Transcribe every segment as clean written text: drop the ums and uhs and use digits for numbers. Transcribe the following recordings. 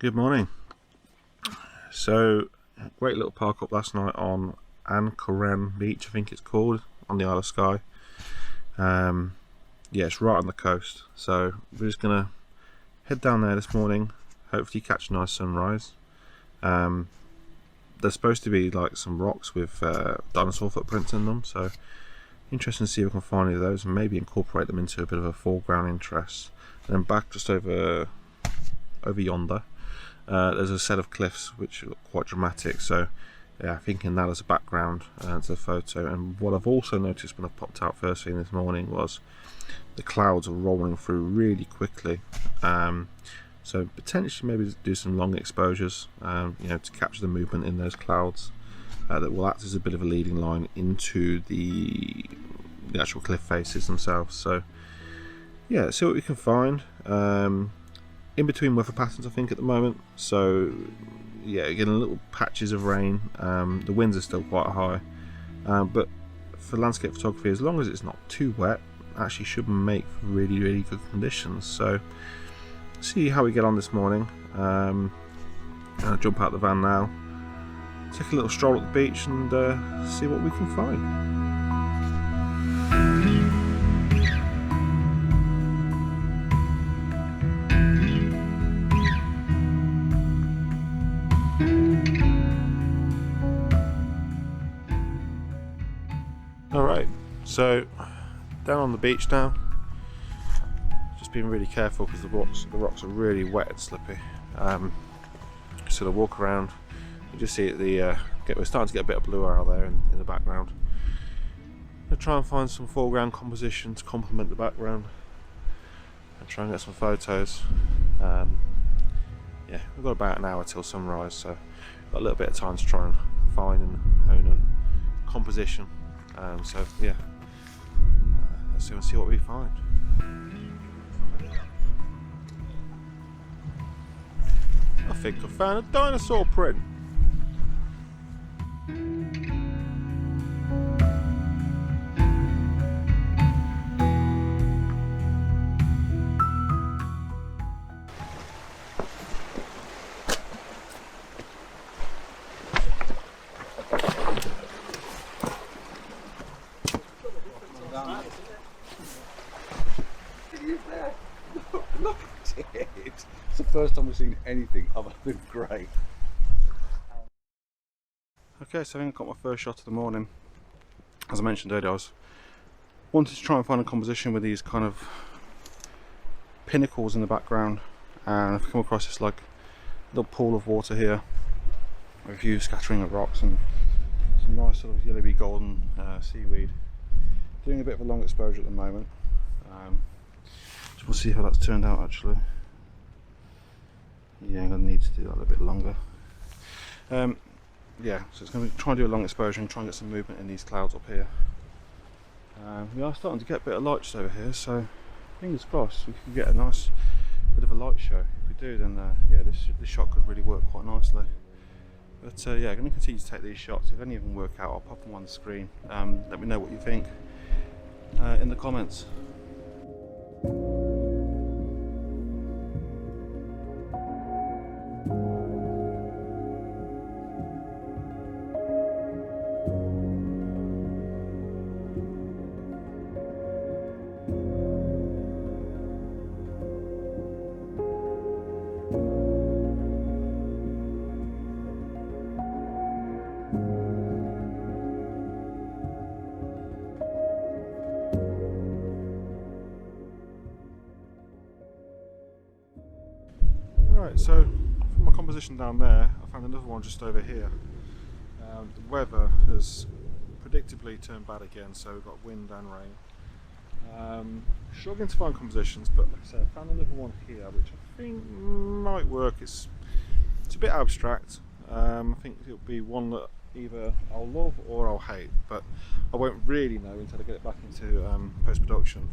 Good morning. So, great little park up last night on An Corran Beach, I think it's called, on the Isle of Skye. Yeah, it's right on the coast. So we're just gonna head down there this morning. Hopefully catch a nice sunrise. There's supposed to be like some rocks with dinosaur footprints in them, so interesting to see if we can find any of those and maybe incorporate them into a bit of a foreground interest. And then back just over yonder, there's a set of cliffs which look quite dramatic, so yeah, thinking that as a background to the photo. And what I've also noticed when I popped out first thing this morning was the clouds are rolling through really quickly, so potentially maybe do some long exposures, you know, to capture the movement in those clouds, that will act as a bit of a leading line into the actual cliff faces themselves. So yeah, see what we can find. In between weather patterns I think at the moment, so yeah, getting little patches of rain. The winds are still quite high, but for landscape photography, as long as it's not too wet, actually should make for really good conditions. So see how we get on this morning. I'll jump out the van now, take a little stroll at the beach and see what we can find. Alright, so down on the beach now. Just being really careful because the rocks are really wet and slippy. So I walk around, you just see we're starting to get a bit of blue out there in the background. I'll try and find some foreground composition to complement the background and try and get some photos. Yeah, we've got about an hour till sunrise, so got a little bit of time to try and find and hone a composition. So yeah, let's go and see what we find. I think I found a dinosaur print. Look at it! It's the first time we've seen anything other than grey. Okay, so I think I got my first shot of the morning. As I mentioned earlier, I was wanted to try and find a composition with these kind of pinnacles in the background, and I've come across this like little pool of water here with a few scattering of rocks and some nice sort of yellowy golden seaweed. Doing a bit of a long exposure at the moment. We'll see how that's turned out actually. Yeah, I'm going to need to do that a little bit longer. Yeah, so it's going to try and do a long exposure and try and get some movement in these clouds up here. We are starting to get a bit of light just over here, so fingers crossed we can get a nice bit of a light show. If we do, then yeah, this shot could really work quite nicely. But yeah, I'm going to continue to take these shots. If any of them work out, I'll pop them on the screen. Let me know what you think in the comments. Right, so from my composition down there, I found another one just over here. The weather has predictably turned bad again, so we've got wind and rain. Struggling to find compositions, but like I said, I found another one here which I think might work. It's a bit abstract. I think it'll be one that either I'll love or I'll hate, but I won't really know until I get it back into post-production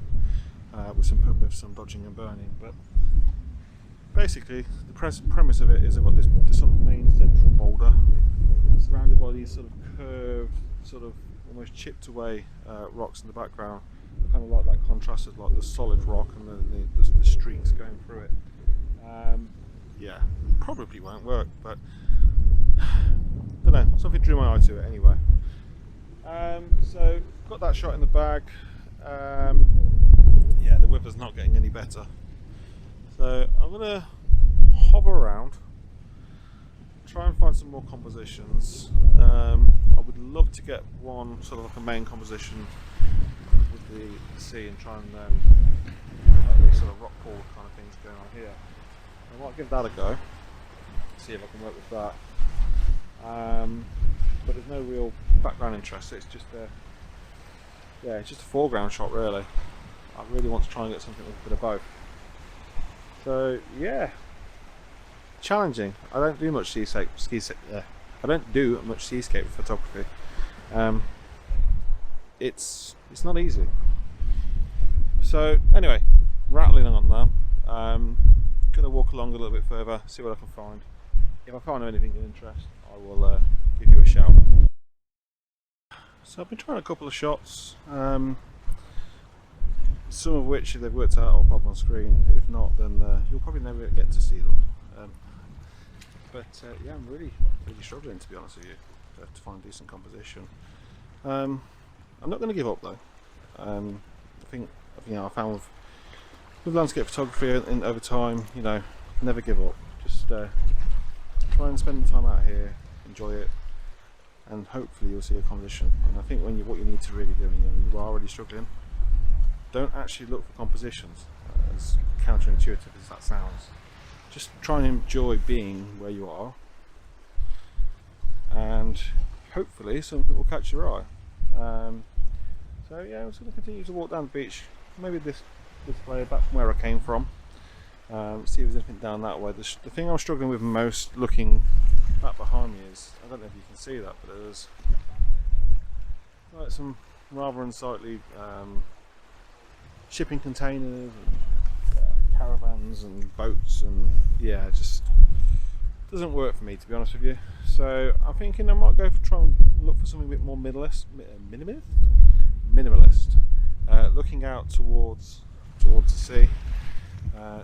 with some dodging and burning. But basically, the premise of it is I've got this sort of main central boulder surrounded by these sort of curved, sort of almost chipped away rocks in the background. I kind of like that contrast of like the solid rock and the streaks going through it. yeah, probably won't work, but don't know, something drew my eye to it anyway. So got that shot in the bag. Yeah, the weather's not getting any better, so I'm gonna hover around, try and find some more compositions. I would love to get one sort of like a main composition with the sea and try and like these sort of rock pool kind of things going on here. I might give that a go, see if I can work with that. But there's no real background interest. It's just it's just a foreground shot really. I really want to try and get something with a bit of both. So yeah, challenging. I don't do much seascape photography. It's not easy. So anyway, rattling on now. Gonna walk along a little bit further, see what I can find. If I find anything of interest, I will give you a shout. So I've been trying a couple of shots, some of which, if they've worked out, I'll pop on screen. If not, then you'll probably never get to see them. Yeah, I'm really struggling, to be honest with you, to find a decent composition. I'm not going to give up though. I think I found with landscape photography and over time, never give up. Just try and spend the time out here, enjoy it, and hopefully you'll see a composition. And I think what you need to really do, when you are already struggling, don't actually look for compositions, as counterintuitive as that sounds. Just try and enjoy being where you are, and hopefully something will catch your eye. So yeah, I'm just going to continue to walk down the beach, maybe this way back from where I came from, see if there's anything down that way. The thing I'm struggling with most looking back behind me is, I don't know if you can see that, but there's like some rather unsightly shipping containers and caravans and boats, and yeah, it just doesn't work for me, to be honest with you. So I'm thinking I might try and look for something a bit more minimalist, looking out towards the sea.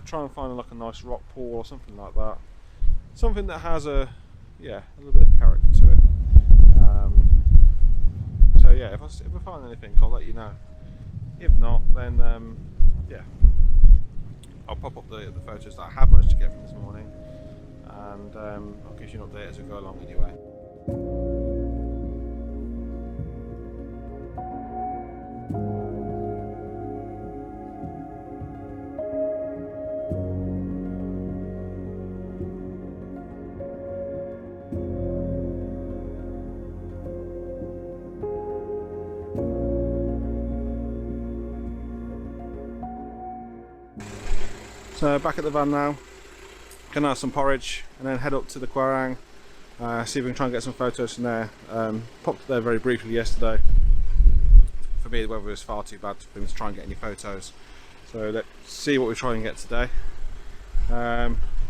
Try and find like a nice rock pool or something like that, something that has a little bit of character to it. So yeah, if I find anything, I'll let you know. If not, then I'll pop up the photos that I have managed to get from this morning, and I'll give you an update as we go along anyway. So back at the van now, gonna have some porridge and then head up to the Quiraing, see if we can try and get some photos from there. Popped there very briefly yesterday. For me, the weather was far too bad for me to try and get any photos. So let's see what we try and get today.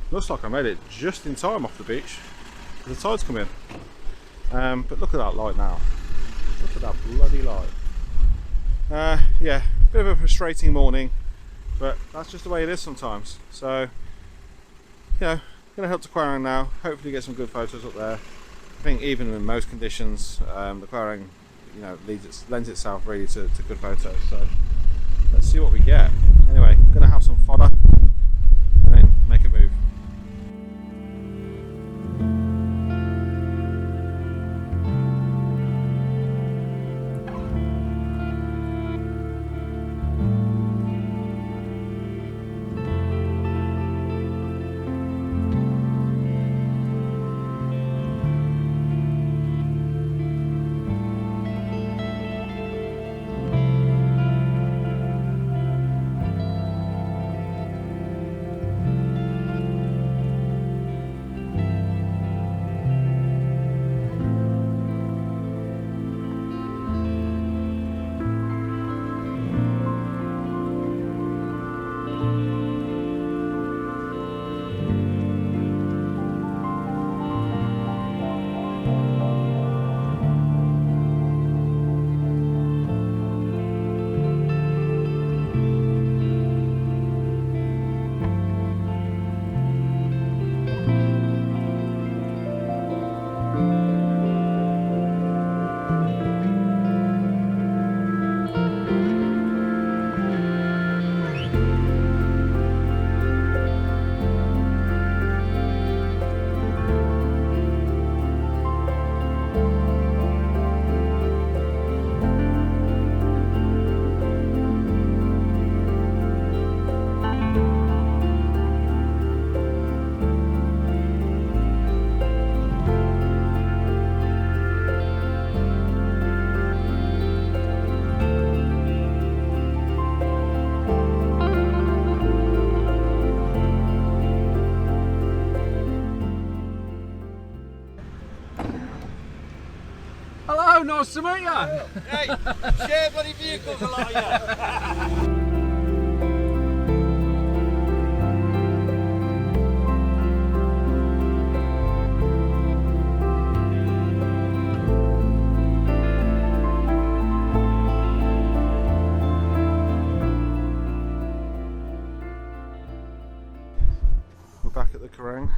Looks like I made it just in time off the beach. The tide's come in. But look at that light now. Look at that bloody light. Yeah, bit of a frustrating morning, but that's just the way it is sometimes. So, gonna head up to Quiraing now, hopefully get some good photos up there. I think even in most conditions, the Quiraing, lends itself really to good photos. So let's see what we get. Anyway, gonna have some fodder and then make a move. know something, yeah? Hey, share bloody vehicles a lot of you. We're back at the Quiraing.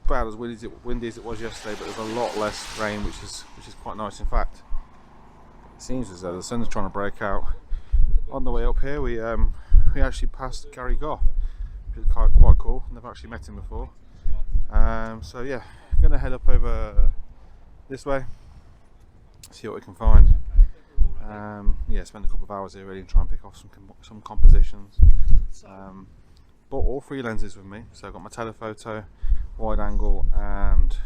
About as windy as it was yesterday, but there's a lot less rain, which is quite nice. In fact, it seems as though the sun's trying to break out. On the way up here, we actually passed Gary Gough, which is quite cool. Never actually met him before. So yeah, I'm gonna head up over this way, see what we can find. Yeah, spend a couple of hours here really and try and pick off some compositions. Bought all 3 lenses with me, so I've got my telephoto, wide angle and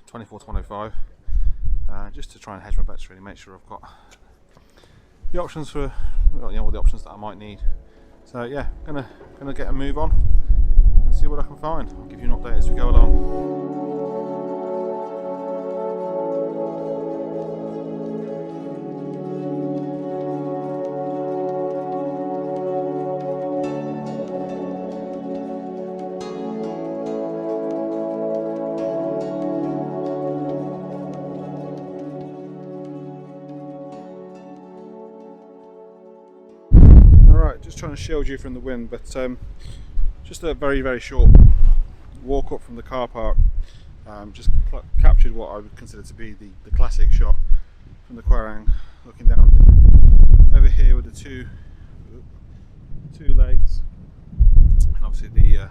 24-105, just to try and hedge my bets really, make sure I've got the options for, all the options that I might need. So yeah, gonna get a move on and see what I can find. I'll give you an update as we go along. Just trying to shield you from the wind, but just a very short walk up from the car park. Just captured what I would consider to be the classic shot from the Quiraing, looking down over here with the two lakes and obviously the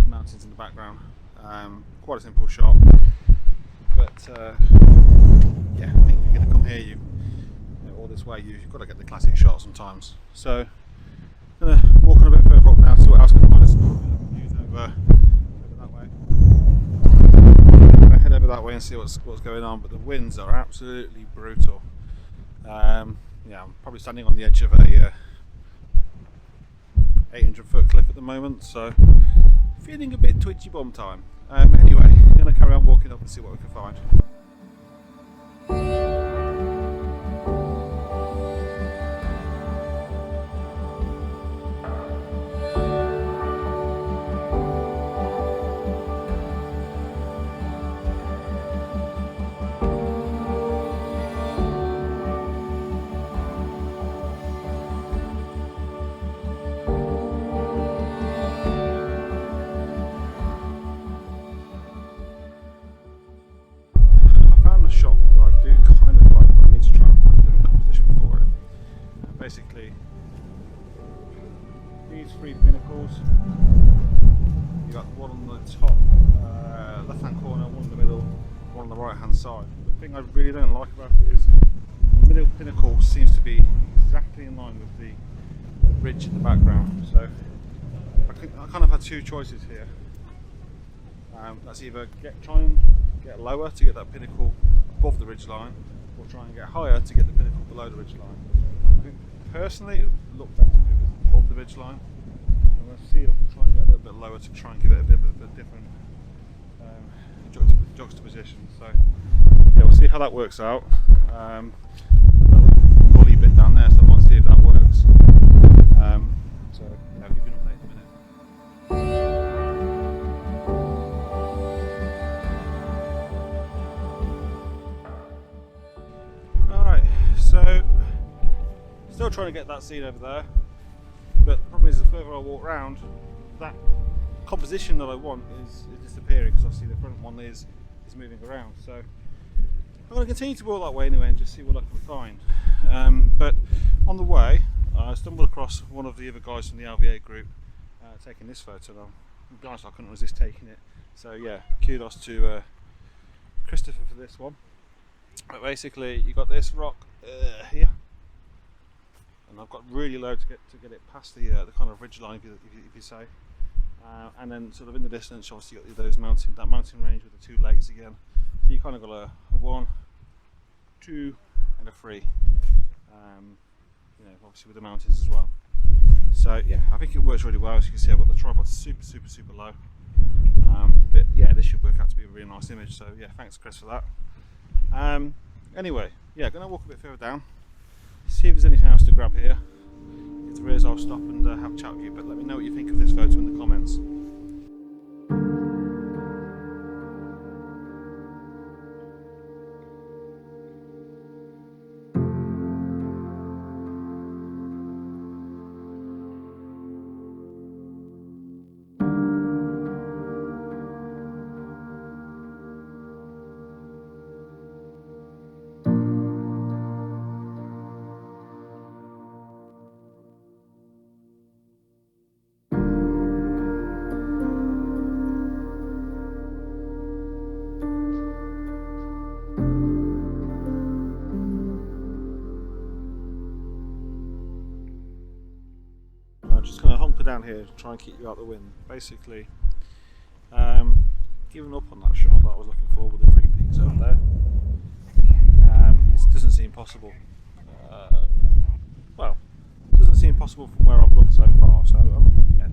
mountains in the background. Quite a simple shot, but yeah, I think if you're going to come here, all this way, you've got to get the classic shot sometimes. So I'm going to walk on a bit further up now, see what else I can find. Views over that way. I'm going to head over that way and see what's going on, but the winds are absolutely brutal. Yeah, I'm probably standing on the edge of a 800-foot cliff at the moment, so feeling a bit twitchy bum time. Anyway, I'm going to carry on walking up and see what we can find. Basically, these 3 pinnacles, you've got one on the top left hand corner, one in the middle, one on the right hand side. The thing I really don't like about it is the middle pinnacle seems to be exactly in line with the ridge in the background. So I kind of had 2 choices here. That's either try and get lower to get that pinnacle above the ridge line, or try and get higher to get the pinnacle below the ridge line. Personally, it would look better if it was above the ridge line. I'm going to see if I can try and get a little bit lower to try and give it a bit of a different juxtaposition. So yeah, we'll see how that works out. A little gully bit down there, so I might see if that works. So yeah, I'll give you an update in a minute. Alright, so still trying to get that scene over there, but the problem is the further I walk round, that composition that I want is disappearing, because obviously the front one is moving around. So I'm going to continue to walk that way anyway and just see what I can find. But on the way, I stumbled across one of the other guys from the LVA group taking this photo. And gosh, I couldn't resist taking it. So yeah, kudos to Christopher for this one. But basically, you got this rock here, and I've got really low to get it past the kind of ridge line, if you say. And then sort of in the distance, obviously you got that mountain range with the 2 lakes again. So you kind of got a 1, 2, and a 3. Obviously with the mountains as well. So yeah, I think it works really well. As you can see, I've got the tripod super low. But yeah, this should work out to be a really nice image. So yeah, thanks Chris for that. Anyway, yeah, going to walk a bit further down, see if there's anything else to grab here. If there is, I'll stop and have a chat with you. But let me know what you think of this photo in the comments. I'm just going to hunker down here to try and keep you out the wind. Basically, giving up on that shot that I was looking for with the three peaks over there. It doesn't seem possible. Well, it doesn't seem possible from where I've looked so far. So yeah,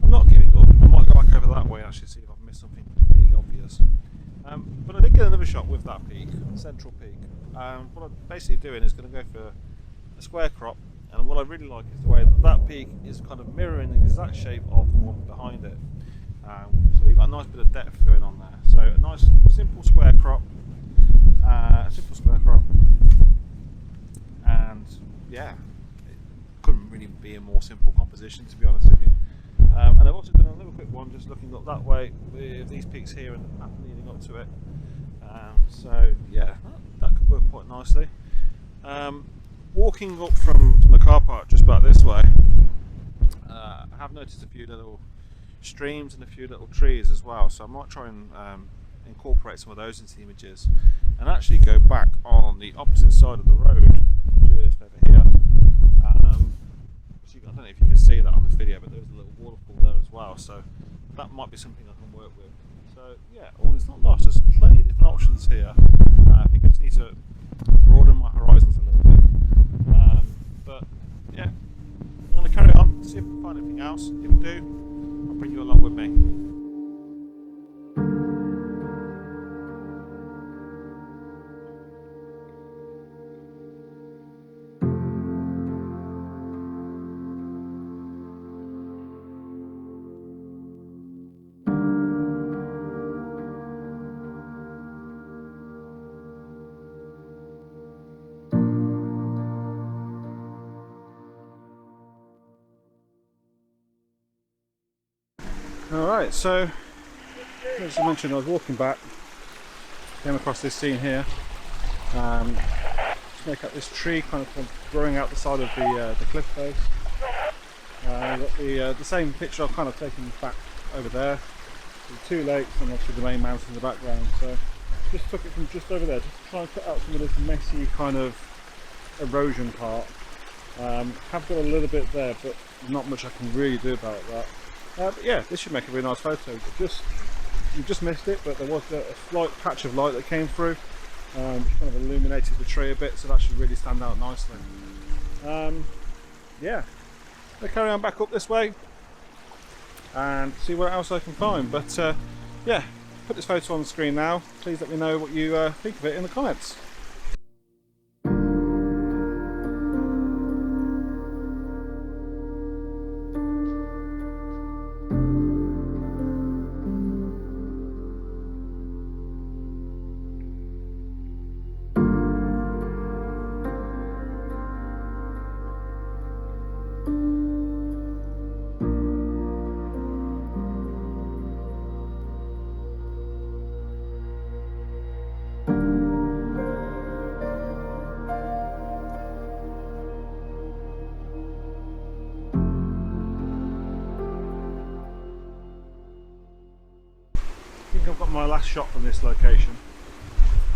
I'm not giving up. I might go back over that way and actually see if I've missed something completely obvious. But I did get another shot with that peak, central peak. What I'm basically doing is going to go for a square crop. And what I really like is the way that peak is kind of mirroring the exact shape of the one behind it. So you've got a nice bit of depth going on there. So a nice simple square crop, and yeah, it couldn't really be a more simple composition, to be honest with you. And I've also done another quick one just looking up that way with these peaks here and the path leading up to it. So yeah, that could work quite nicely. Walking up from the car park just about this way, I have noticed a few little streams and a few little trees as well, so I might try and incorporate some of those into the images and actually go back on the opposite side of the road just over here. So I don't know if you can see that on this video, but there's a little waterfall there as well, so that might be something I can work with. So yeah, all is not lost. There's plenty of different options here. I think I just need to broaden my horizons a little bit. But yeah, I'm going to carry on, see if I can find anything else. If I do, I'll bring you along with me. Alright, so as I mentioned, I was walking back, came across this scene here. Just make out this tree kind of growing out the side of the cliff face. Got the same picture I've kind of taken back over there. The two lakes and obviously the main mountain in the background. So just took it from just over there, just to try and cut out some of this messy kind of erosion part. Have got a little bit there, but not much I can really do about that. But yeah, this should make a really nice photo. You just missed it, but there was a slight patch of light that came through, which kind of illuminated the tree a bit, so that should really stand out nicely. Yeah, I'll carry on back up this way and see what else I can find. But yeah, put this photo on the screen now. Please let me know what you think of it in the comments. I've got my last shot from this location.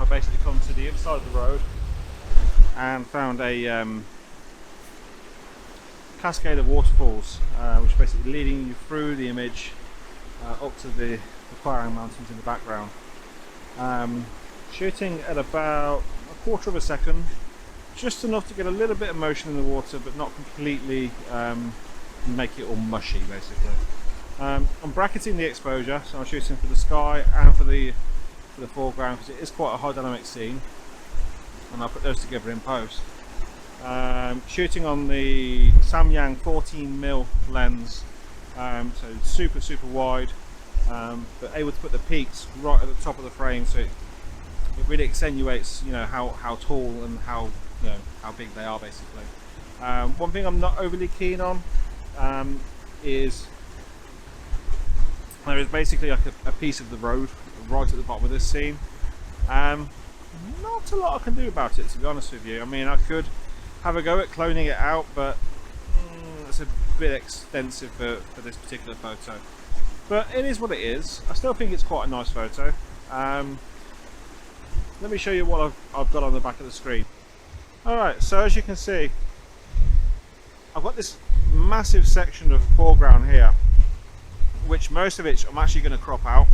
I basically come to the other side of the road and found a cascade of waterfalls, which is basically leading you through the image up to the Quiraing Mountains in the background. Shooting at about a quarter of a second, just enough to get a little bit of motion in the water, but not completely make it all mushy, basically. I'm bracketing the exposure, so I'm shooting for the sky and for the foreground, because it is quite a high dynamic scene, and I'll put those together in post. Shooting on the Samyang 14mm lens, so super wide, but able to put the peaks right at the top of the frame, so it really accentuates, you know, how tall and how big they are basically. One thing I'm not overly keen on is there is basically like a piece of the road right at the bottom of this scene. Not a lot I can do about it, to be honest with you. I mean, I could have a go at cloning it out, but it's a bit extensive for this particular photo. But it is what it is. I still think it's quite a nice photo. Let me show you what I've got on the back of the screen. Alright, so as you can see, I've got this massive section of foreground here, which most of it I'm actually going to crop out.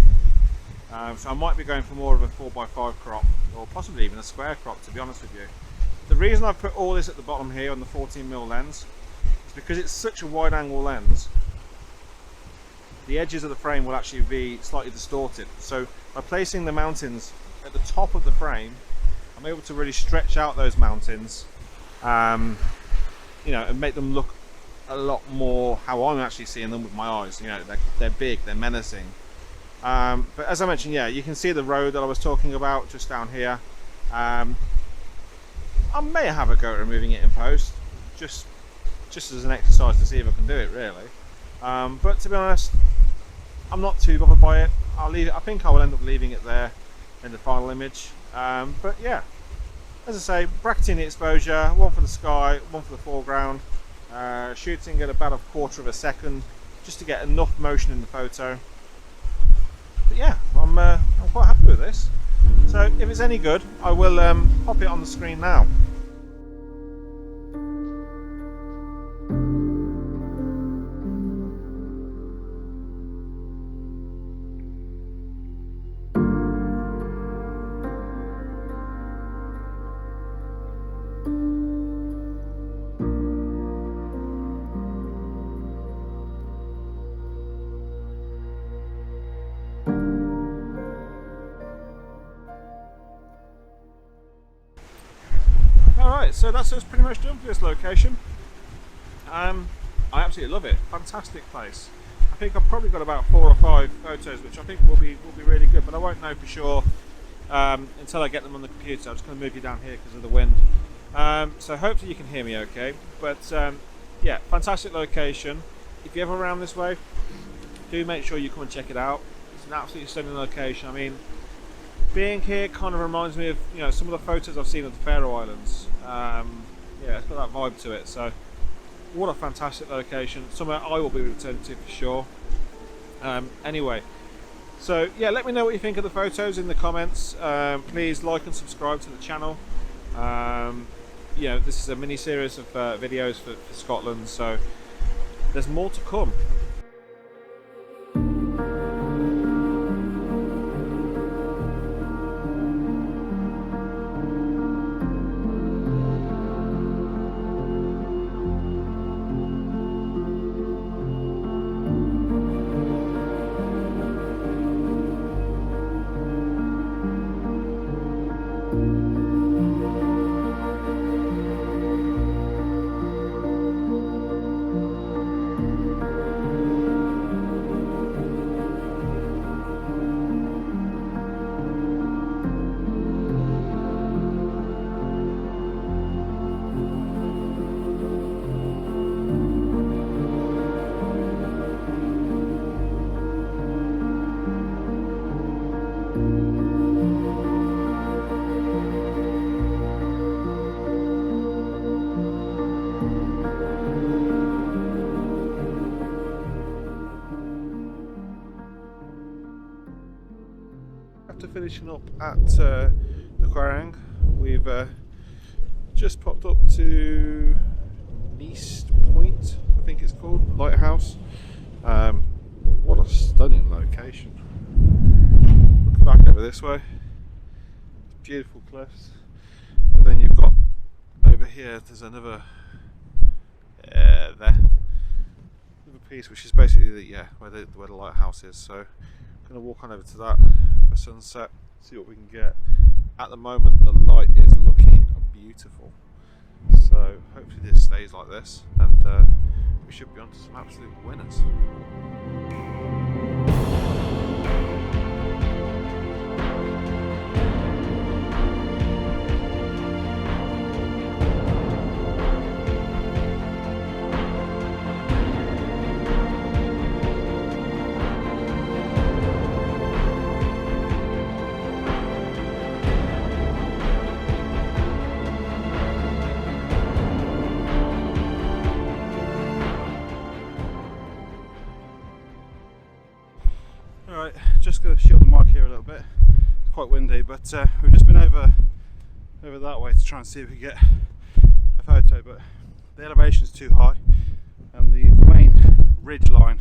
So I might be going for more of a 4x5 crop, or possibly even a square crop, to be honest with you. The reason I've put all this at the bottom here on the 14mm lens is because it's such a wide angle lens, the edges of the frame will actually be slightly distorted. So by placing the mountains at the top of the frame, I'm able to really stretch out those mountains, you know, and make them look a lot more how I'm actually seeing them with my eyes. You know, they're big, they're menacing. But as I mentioned, yeah, you can see the road that I was talking about just down here. I may have a go at removing it in post, just as an exercise to see if I can do it, really. But to be honest, I'm not too bothered by it. I'll leave it. I think I will end up leaving it there in the final image. But yeah, as I say, bracketing the exposure, one for the sky, one for the foreground, shooting at about 1/4 of a second, just to get enough motion in the photo. But yeah, I'm quite happy with this. So if it's any good, I will pop it on the screen now. Alright, so that's pretty much done for this location. I absolutely love it. Fantastic place. I think I've probably got about 4 or 5 photos which I think will be really good, but I won't know for sure until I get them on the computer. I'm just going to move you down here because of the wind. So hopefully you can hear me okay. But yeah, fantastic location. If you're ever around this way, do make sure you come and check it out. It's an absolutely stunning location. I mean, being here kind of reminds me of, you know, some of the photos I've seen of the Faroe Islands. Yeah, it's got that vibe to it. So what a fantastic location, somewhere I will be returning to for sure. Anyway, so yeah, let me know what you think of the photos in the comments. Please like and subscribe to the channel. You know, this is a mini series of videos for Scotland, so there's more to come. After finishing up at the Quiraing, we've just popped up to Neist Point, I think it's called, lighthouse. What a stunning location. Looking back over this way, beautiful cliffs, but then you've got over here, there's another there, with a piece which is basically where the lighthouse is. So I'm going to walk on over to that for sunset, see what we can get. At the moment the light is looking beautiful, so hopefully this stays like this, and we should be on to some absolute winners. Alright, just going to shield the mic here a little bit. It's quite windy, but we've just been over that way to try and see if we get a photo, but the elevation is too high and the main ridge line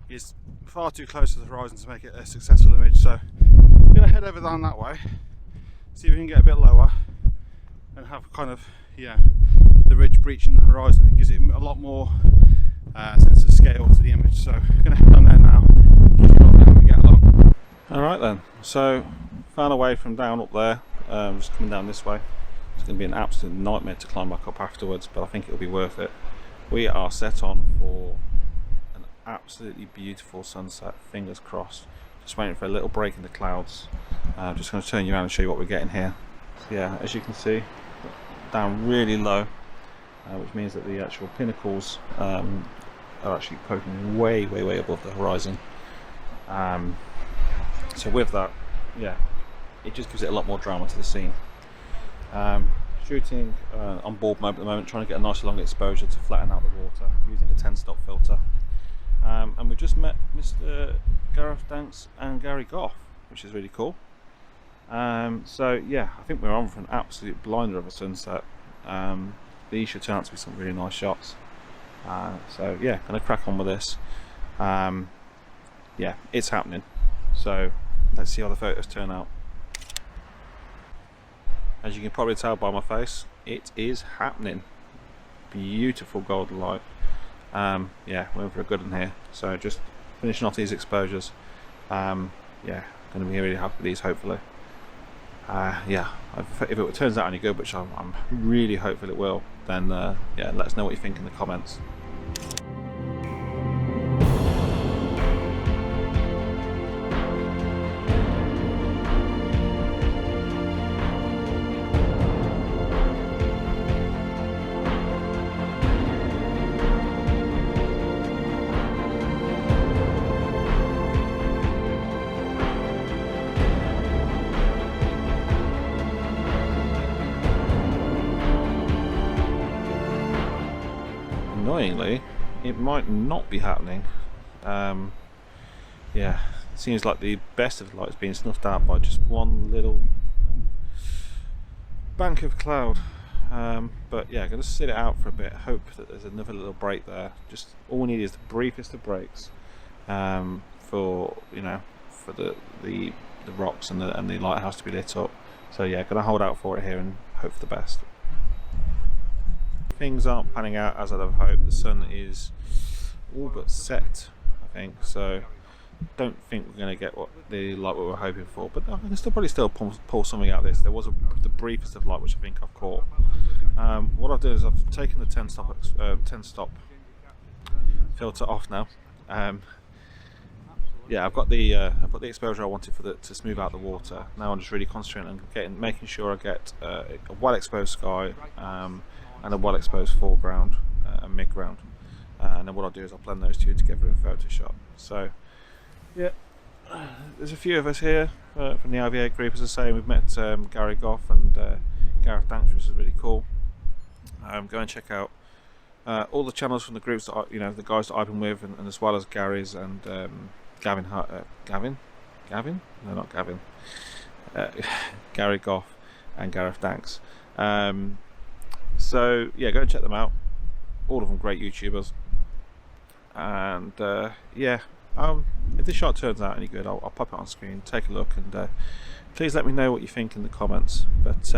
is far too close to the horizon to make it a successful image. So I'm going to head over down that way, see if we can get a bit lower and have kind of the ridge breaching the horizon. It gives it a lot more sense of scale to the image. So I'm going to head on there now. Alright then, so found a way from down up there, just coming down this way. It's going to be an absolute nightmare to climb back up afterwards, but I think it'll be worth it. We are set on for an absolutely beautiful sunset, fingers crossed. Just waiting for a little break in the clouds. I'm just going to turn you around and show you what we're getting here. So yeah, as you can see, down really low, which means that the actual pinnacles are actually poking way above the horizon. So with that, it just gives it a lot more drama to the scene. Shooting on board mode at the moment, trying to get a nice long exposure to flatten out the water using a 10-stop filter. And we've just met Mr. Gareth Danks and Gary Gough, which is really cool. So yeah, I think we're on for an absolute blinder of a sunset. These should turn out to be some really nice shots. So yeah, gonna crack on with this. Yeah, it's happening. So let's see how the photos turn out. As you can probably tell by my face, it is happening. Beautiful golden light. Yeah, we're in for a good one here. So just finishing off these exposures. Yeah, going to be really happy with these, hopefully. Yeah, if it turns out any good, which I'm really hopeful it will, then yeah, let us know what you think in the comments. Annoyingly, it might not be happening. Yeah, it seems like the best of the light is being snuffed out by just one little bank of cloud. But yeah, I'm going to sit it out for a bit, hope that there's another little break there. Just all we need is the briefest of breaks for for the rocks and the lighthouse to be lit up. So yeah, going to hold out for it here and hope for the best. Things aren't panning out as I'd have hoped. The sun is all but set, I think, so don't think we're going to get what the light we were hoping for, but I can probably still pull something out of this. There was the briefest of light which I think I've caught. What I've done is I've taken the 10 stop filter off now. Yeah, I've got the exposure I wanted to smooth out the water. Now I'm just really concentrating on making sure I get a well exposed sky and a well exposed foreground and midground. And then what I'll do is I'll blend those two together in Photoshop. So yeah, there's a few of us here from the IVA group. As I say, we've met Gary Gough and Gareth Danks, which is really cool. Go and check out all the channels from the groups that the guys that I've been with, and as well as Gary's and Gavin? No, not Gavin. Gary Gough and Gareth Danks. So yeah, go and check them out. All of them great YouTubers. And yeah, if this shot turns out any good, I'll pop it on screen, take a look, and please let me know what you think in the comments. But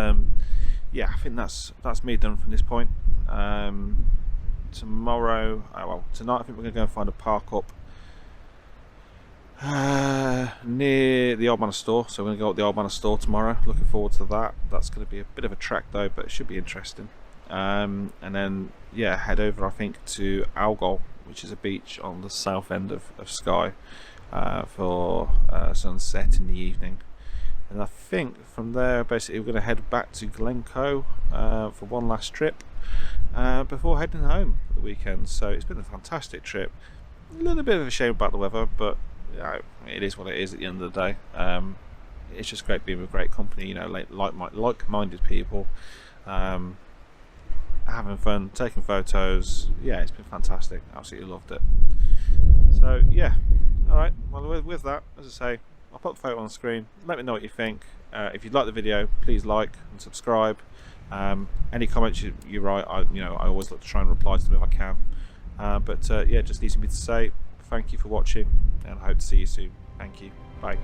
yeah, I think that's me done from this point. tomorrow, well, tonight I think we're going to go and find a park up near the Old Manor Store. So we're going to go up the Old Manor Store tomorrow. Looking forward to that. That's going to be a bit of a trek though, but it should be interesting. And then yeah, head over I think to Algol, which is a beach on the south end of Skye, for sunset in the evening. And I think from there basically we're going to head back to Glencoe for one last trip before heading home for the weekend. So it's been a fantastic trip. A little bit of a shame about the weather, but you know, it is what it is at the end of the day. It's just great being with great company, you know, like-minded people, having fun, taking photos. Yeah, it's been fantastic. Absolutely loved it. So yeah, alright, well with that, as I say, I'll put the photo on the screen. Let me know what you think. If you'd like the video, please like and subscribe. Any comments you write, I always look to try and reply to them if I can. But yeah, just leaves me to say thank you for watching, and I hope to see you soon. Thank you. Bye.